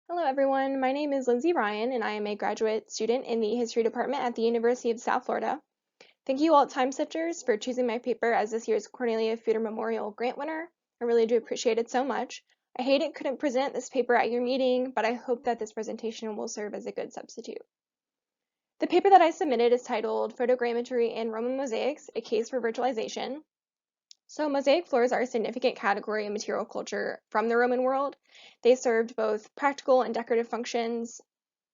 Hello everyone, my name is Lindsay Ryan and I am a graduate student in the History Department at the University of South Florida. Thank you all Time Sifters for choosing my paper as this year's Cornelia Feuder Memorial Grant winner. I really do appreciate it so much. I hate it couldn't present this paper at your meeting, but I hope that this presentation will serve as a good substitute. The paper that I submitted is titled Photogrammetry and Roman Mosaics, A Case for Virtualization. So mosaic floors are a significant category in material culture from the Roman world. They served both practical and decorative functions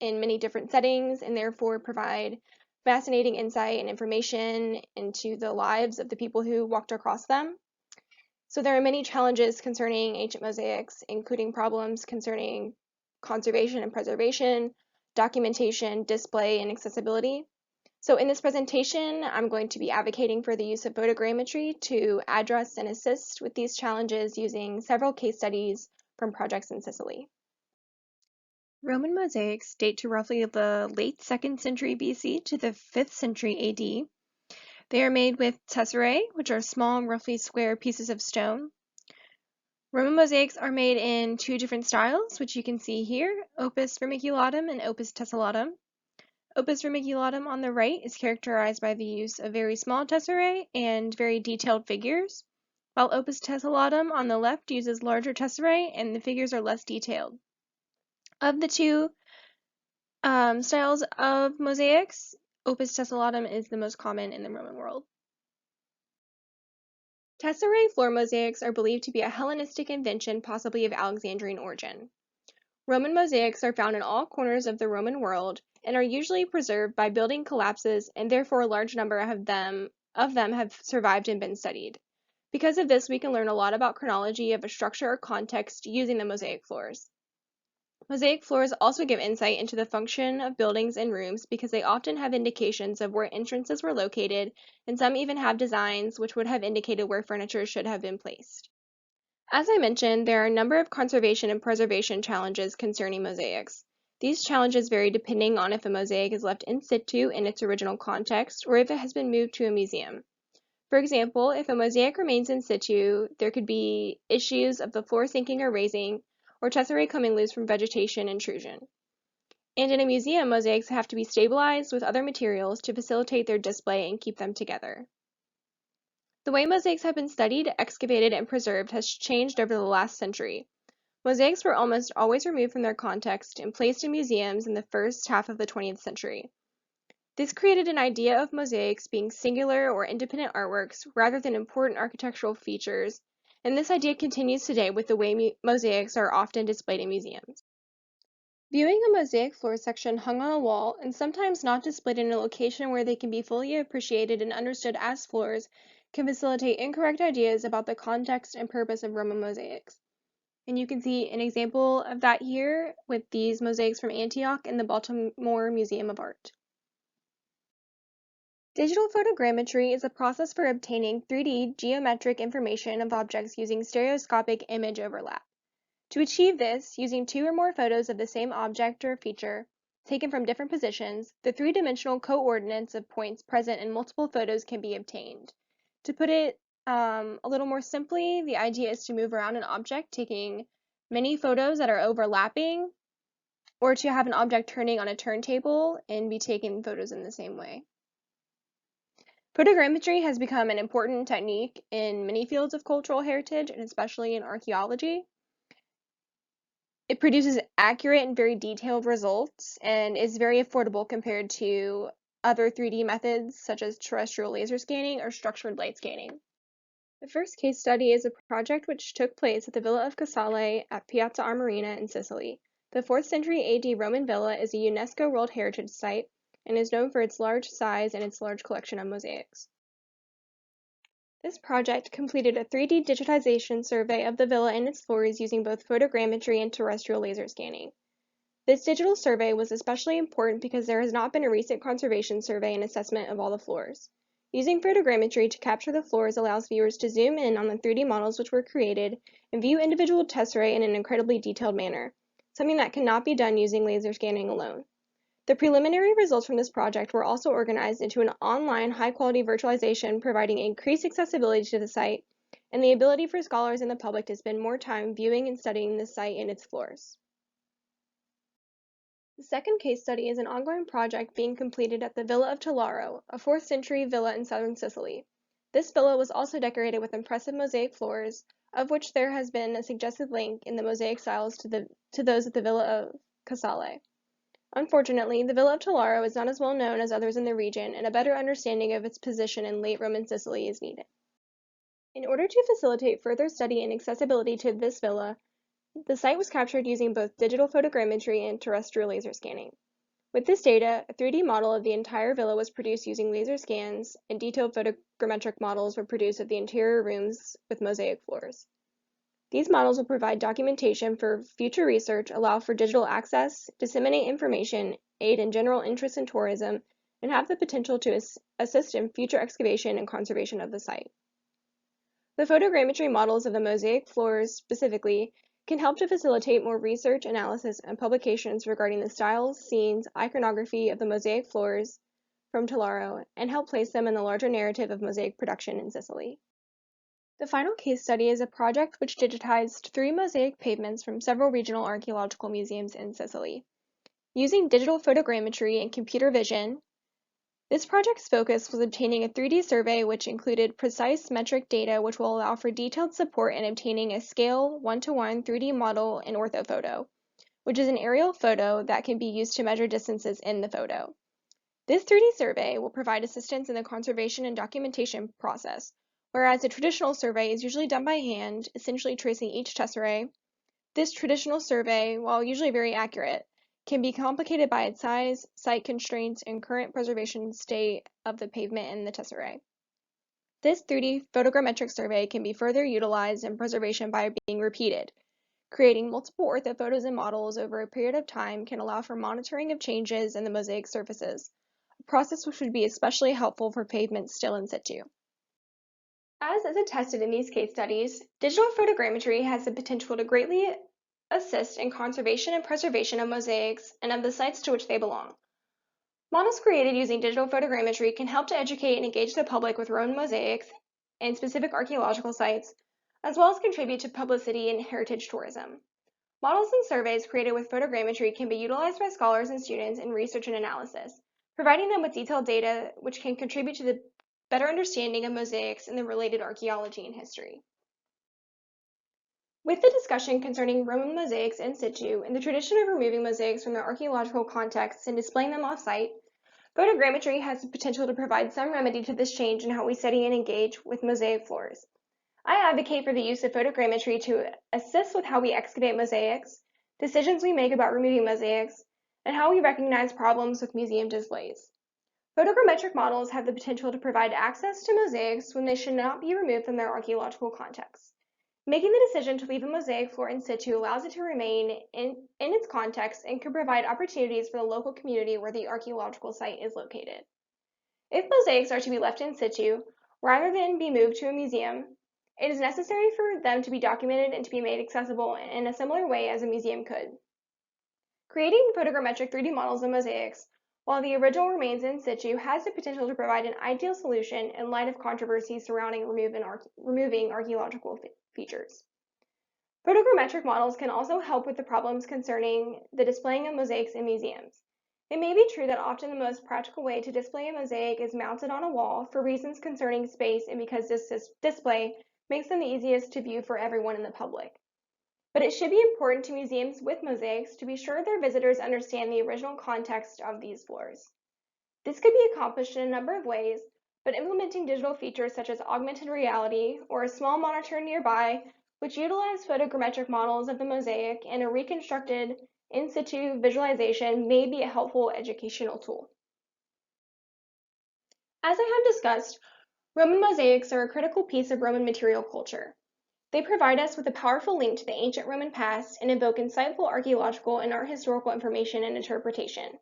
in many different settings and therefore provide fascinating insight and information into the lives of the people who walked across them. So there are many challenges concerning ancient mosaics, including problems concerning conservation and preservation, documentation, display, and accessibility. So in this presentation, I'm going to be advocating for the use of photogrammetry to address and assist with these challenges using several case studies from projects in Sicily. Roman mosaics date to roughly the late 2nd century BC to the 5th century AD. They are made with tesserae, which are small, roughly square pieces of stone. Roman mosaics are made in two different styles, which you can see here, opus vermiculatum and opus tesseratum. Opus vermiculatum on the right is characterized by the use of very small tesserae and very detailed figures, while opus tesseratum on the left uses larger tesserae and the figures are less detailed. Of the two styles of mosaics, opus tesseratum is the most common in the Roman world. Tesserae floor mosaics are believed to be a Hellenistic invention, possibly of Alexandrian origin. Roman mosaics are found in all corners of the Roman world and are usually preserved by building collapses, and therefore a large number of them have survived and been studied. Because of this, we can learn a lot about chronology of a structure or context using the mosaic floors. Mosaic floors also give insight into the function of buildings and rooms because they often have indications of where entrances were located, and some even have designs which would have indicated where furniture should have been placed. As I mentioned, there are a number of conservation and preservation challenges concerning mosaics. These challenges vary depending on if a mosaic is left in situ in its original context or if it has been moved to a museum. For example, if a mosaic remains in situ, there could be issues of the floor sinking or raising, or tesserae coming loose from vegetation intrusion. And in a museum, mosaics have to be stabilized with other materials to facilitate their display and keep them together. The way mosaics have been studied, excavated, and preserved has changed over the last century. Mosaics were almost always removed from their context and placed in museums in the first half of the 20th century. This created an idea of mosaics being singular or independent artworks rather than important architectural features, and this idea continues today with the way mosaics are often displayed in museums. Viewing a mosaic floor section hung on a wall and sometimes not displayed in a location where they can be fully appreciated and understood as floors can facilitate incorrect ideas about the context and purpose of Roman mosaics. And you can see an example of that here with these mosaics from Antioch in the Baltimore Museum of Art. Digital photogrammetry is a process for obtaining 3D geometric information of objects using stereoscopic image overlap. To achieve this, using two or more photos of the same object or feature, taken from different positions, the three-dimensional coordinates of points present in multiple photos can be obtained. To put it a little more simply, the idea is to move around an object, taking many photos that are overlapping, or to have an object turning on a turntable and be taking photos in the same way. Photogrammetry has become an important technique in many fields of cultural heritage, and especially in archaeology. It produces accurate and very detailed results and is very affordable compared to other 3D methods such as terrestrial laser scanning or structured light scanning. The first case study is a project which took place at the Villa of Casale at Piazza Armerina in Sicily. The 4th century AD Roman villa is a UNESCO World Heritage Site and is known for its large size and its large collection of mosaics. This project completed a 3D digitization survey of the villa and its floors using both photogrammetry and terrestrial laser scanning. This digital survey was especially important because there has not been a recent conservation survey and assessment of all the floors. Using photogrammetry to capture the floors allows viewers to zoom in on the 3D models which were created and view individual tesserae in an incredibly detailed manner, something that cannot be done using laser scanning alone. The preliminary results from this project were also organized into an online high-quality virtualization providing increased accessibility to the site and the ability for scholars and the public to spend more time viewing and studying the site and its floors. The second case study is an ongoing project being completed at the Villa of Tellaro, a 4th century villa in southern Sicily. This villa was also decorated with impressive mosaic floors, of which there has been a suggested link in the mosaic styles to those at the Villa of Casale. Unfortunately, the Villa of Tellaro is not as well known as others in the region, and a better understanding of its position in late Roman Sicily is needed. In order to facilitate further study and accessibility to this villa, the site was captured using both digital photogrammetry and terrestrial laser scanning. With this data, a 3D model of the entire villa was produced using laser scans, and detailed photogrammetric models were produced of the interior rooms with mosaic floors. These models will provide documentation for future research, allow for digital access, disseminate information, aid in general interest in tourism, and have the potential to assist in future excavation and conservation of the site. The photogrammetry models of the mosaic floors specifically can help to facilitate more research, analysis, and publications regarding the styles, scenes, iconography of the mosaic floors from Tellaro, and help place them in the larger narrative of mosaic production in Sicily. The final case study is a project which digitized 3 mosaic pavements from several regional archaeological museums in Sicily. Using digital photogrammetry and computer vision, this project's focus was obtaining a 3D survey which included precise metric data which will allow for detailed support in obtaining a scale 1:1 3D model in orthophoto, which is an aerial photo that can be used to measure distances in the photo. This 3D survey will provide assistance in the conservation and documentation process, whereas a traditional survey is usually done by hand, essentially tracing each tesserae. This traditional survey, while usually very accurate, can be complicated by its size, site constraints, and current preservation state of the pavement and the tesserae. This 3D photogrammetric survey can be further utilized in preservation by being repeated. Creating multiple orthophotos and models over a period of time can allow for monitoring of changes in the mosaic surfaces, a process which would be especially helpful for pavements still in situ. As is attested in these case studies, digital photogrammetry has the potential to greatly assist in conservation and preservation of mosaics and of the sites to which they belong. Models created using digital photogrammetry can help to educate and engage the public with Roman mosaics and specific archaeological sites, as well as contribute to publicity and heritage tourism. Models and surveys created with photogrammetry can be utilized by scholars and students in research and analysis, providing them with detailed data which can contribute to the better understanding of mosaics and the related archaeology and history. With the discussion concerning Roman mosaics in situ and the tradition of removing mosaics from their archaeological contexts and displaying them off-site, photogrammetry has the potential to provide some remedy to this change in how we study and engage with mosaic floors. I advocate for the use of photogrammetry to assist with how we excavate mosaics, decisions we make about removing mosaics, and how we recognize problems with museum displays. Photogrammetric models have the potential to provide access to mosaics when they should not be removed from their archaeological context. Making the decision to leave a mosaic floor in situ allows it to remain in its context and can provide opportunities for the local community where the archaeological site is located. If mosaics are to be left in situ, rather than be moved to a museum, it is necessary for them to be documented and to be made accessible in a similar way as a museum could. Creating photogrammetric 3D models of mosaics, while the original remains in situ, has the potential to provide an ideal solution in light of controversies surrounding removing archaeological features. Photogrammetric models can also help with the problems concerning the displaying of mosaics in museums. It may be true that often the most practical way to display a mosaic is mounted on a wall for reasons concerning space and because this display makes them the easiest to view for everyone in the public. But it should be important to museums with mosaics to be sure their visitors understand the original context of these floors. This could be accomplished in a number of ways, but implementing digital features such as augmented reality or a small monitor nearby which utilize photogrammetric models of the mosaic and a reconstructed in situ visualization may be a helpful educational tool. As I have discussed, Roman mosaics are a critical piece of Roman material culture. They provide us with a powerful link to the ancient Roman past and evoke insightful archaeological and art historical information and interpretation.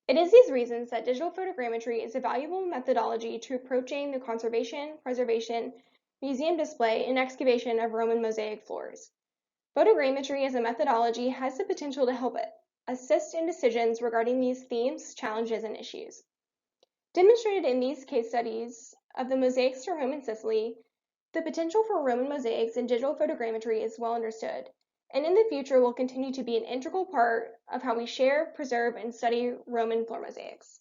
It is these reasons that digital photogrammetry is a valuable methodology to approaching the conservation, preservation, museum display, and excavation of Roman mosaic floors. Photogrammetry as a methodology has the potential to help assist in decisions regarding these themes, challenges, and issues. Demonstrated in these case studies of the mosaics to Roman Sicily, the potential for Roman mosaics in digital photogrammetry is well understood, and in the future will continue to be an integral part of how we share, preserve, and study Roman floor mosaics.